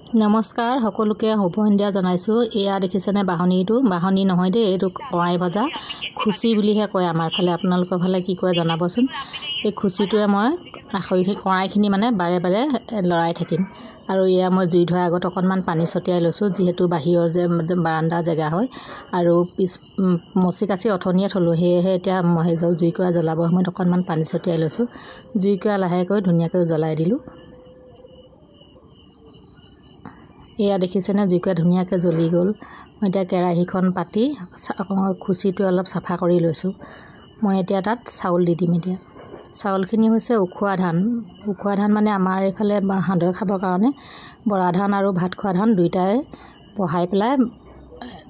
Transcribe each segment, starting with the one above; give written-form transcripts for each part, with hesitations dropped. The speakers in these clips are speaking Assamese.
নমস্কাৰ সকলোকে শুভ সন্ধিয়া জনাইছোঁ। এয়া দেখিছেনে বাহনীটো? বাহনী নহয় দেই, এইটো কৰাই ভজা খুচি বুলিহে কয় আমাৰ ফালে। আপোনালোকৰ ফালে কি কয় জনাবচোন। এই খুচিটোৱে মই কড়াইখিনি মানে বাৰে বাৰে লৰাই থাকিম। আৰু এয়া মই জুই ধৰাৰ আগত অকণমান পানী ছটিয়াই লৈছোঁ, যিহেতু বাহিৰৰ যে বাৰান্দা জেগা হয় আৰু মচি কাচি অথনিয়ে থলোঁ, সেয়েহে এতিয়া মই জুইকুৰা জ্বলাবৰ সময়ত অকণমান পানী ছটিয়াই লৈছোঁ। জুইকুৰা লাহেকৈ ধুনীয়াকৈ জ্বলাই দিলোঁ। এয়া দেখিছেনে জুইকুৰা ধুনীয়াকৈ জ্বলি গ'ল। মই এতিয়া কেৰাহীখন পাতি খুচিটো অলপ চাফা কৰি লৈছোঁ। মই এতিয়া তাত চাউল দি দিম। এতিয়া চাউলখিনি হৈছে উখোৱা ধান। উখোৱা ধান মানে আমাৰ এইফালে সান্দহ খাবৰ কাৰণে বৰা ধান আৰু ভাত খোৱা ধান দুয়োটাই বহাই পেলাই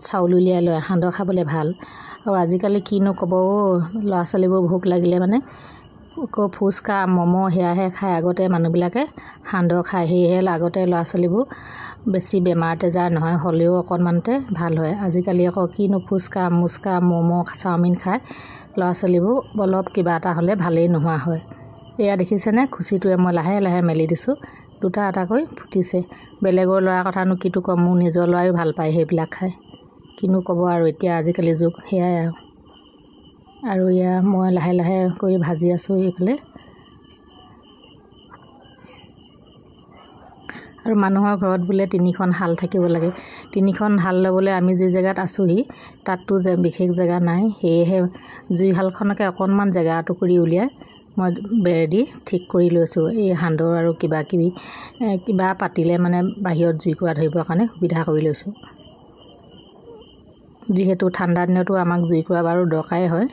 চাউল উলিয়াই লয়, সান্দহ খাবলৈ ভাল। আৰু আজিকালি কিনো ক'ব, ল'ৰা ছোৱালীবোৰ ভোক লাগিলে মানে ফুচকা ম'ম' সেয়াহে খায়। আগতে মানুহবিলাকে সান্দহ খায়, সেয়েহে আগতে ল'ৰা ছোৱালীবোৰ বেছি বেমাৰ তেজাৰ নহয়, হ'লেও অকণমানতে ভাল হয়। আজিকালি আকৌ কিনো ফুচকা মুচকা ম'ম' চাওমিন খায়, ল'ৰা ছোৱালীবোৰ অলপ কিবা এটা হ'লে ভালেই নোহোৱা হয়। এয়া দেখিছেনে খুচিটোৱে মই লাহে লাহে মেলি দিছোঁ, দুটা এটাকৈ ফুটিছে। বেলেগৰ ল'ৰাৰ কথানো কিটো ক'ম, মোৰ নিজৰ ল'ৰাই ভাল পায় সেইবিলাক খায়। কিনো ক'ব আৰু, এতিয়া আজিকালি যুগ সেয়াই আৰু এয়া মই লাহে লাহে কৰি ভাজি আছোঁ এইফালে। আৰু মানুহৰ ঘৰত বোলে 3খন শাল থাকিব লাগে। 3খন শাল ল'বলৈ আমি যি জেগাত আছোঁহি তাততো বিশেষ জেগা নাই, সেয়েহে জুইশালখনকে অকণমান জেগা টুকুৰি উলিয়াই মই বেৰ দি ঠিক কৰি লৈছোঁ। এই সান্দহ আৰু কিবা পাতিলে মানে বাহিৰত জুইকুৰা ধৰিবৰ কাৰণে সুবিধা কৰি লৈছোঁ। যিহেতু ঠাণ্ডা দিনতো আমাক জুইকুৰা বাৰু দৰকাৰেই হয়।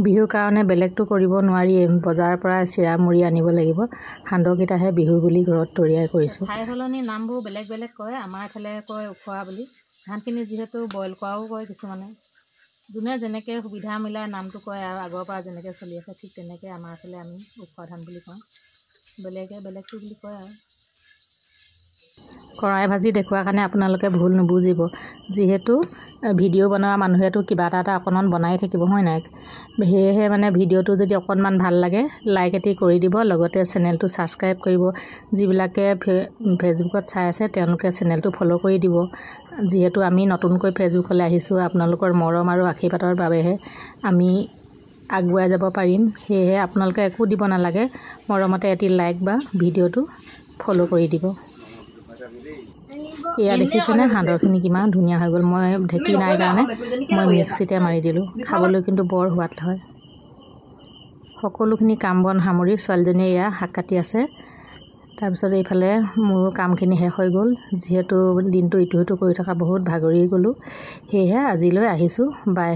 বিহুৰ কাৰণে বেলেগটো কৰিব নোৱাৰিয়েই, বজাৰৰ পৰা চিৰা মুড়ি আনিব লাগিব। সান্দহকেইটাহে বিহুৰ বুলি ঘৰত তৈয়াৰ কৰিছোঁ। ঠাই সলনি নামবোৰ বেলেগ বেলেগ কয়, আমাৰ এইফালে কয় উখোৱা বুলি। ধানখিনি যিহেতু বইল কৰাও কয় কিছুমানে, যোনে যেনেকৈ সুবিধা মিলাই নামটো কয় আৰু আগৰ পৰা যেনেকৈ চলি আছে ঠিক তেনেকৈ আমাৰ ফালে আমি উখোৱা ধান বুলি কওঁ, বেলেগে বেলেগটো বুলি কয় আৰু। কৰাই ভাজি দেখুওৱাৰ কাৰণে আপোনালোকে ভুল নুবুজিব, যিহেতু ভিডিঅ' বনোৱা মানুহেতো কিবা এটা অকণমান বনাই থাকিব হয় নাই। সেয়েহে মানে ভিডিঅ'টো যদি অকণমান ভাল লাগে লাইক এটি কৰি দিব, লগতে চেনেলটো ছাবস্ক্ৰাইব কৰিব। যিবিলাকে ফেচবুকত চাই আছে তেওঁলোকে চেনেলটো ফ'ল' কৰি দিব। যিহেতু আমি নতুনকৈ ফেচবুকলৈ আহিছোঁ, আপোনালোকৰ মৰম আৰু আশীৰ্বাদৰ বাবেহে আমি আগুৱাই যাব পাৰিম। সেয়েহে আপোনালোকে একো দিব নালাগে, মৰমতে এটি লাইক বা ভিডিঅ'টো ফ'ল' কৰি দিব। এয়া দেখিছেনে সান্দহখিনি কিমান ধুনীয়া হৈ গ'ল। মই ঢেঁকী নাই কাৰণে মই মিক্সিতে মাৰি দিলোঁ, খাবলৈ কিন্তু বৰ সোৱাদ হয়। সকলোখিনি কাম বন সামৰি ছোৱালীজনীয়ে এয়া শাক কাটি আছে। তাৰপিছত এইফালে মোৰ কামখিনি শেষ হৈ গ'ল। যিহেতু দিনটো ইটো সিটো কৰি থকা বহুত ভাগৰি গ'লোঁ, সেয়েহে আজিলৈ আহিছোঁ। বাই।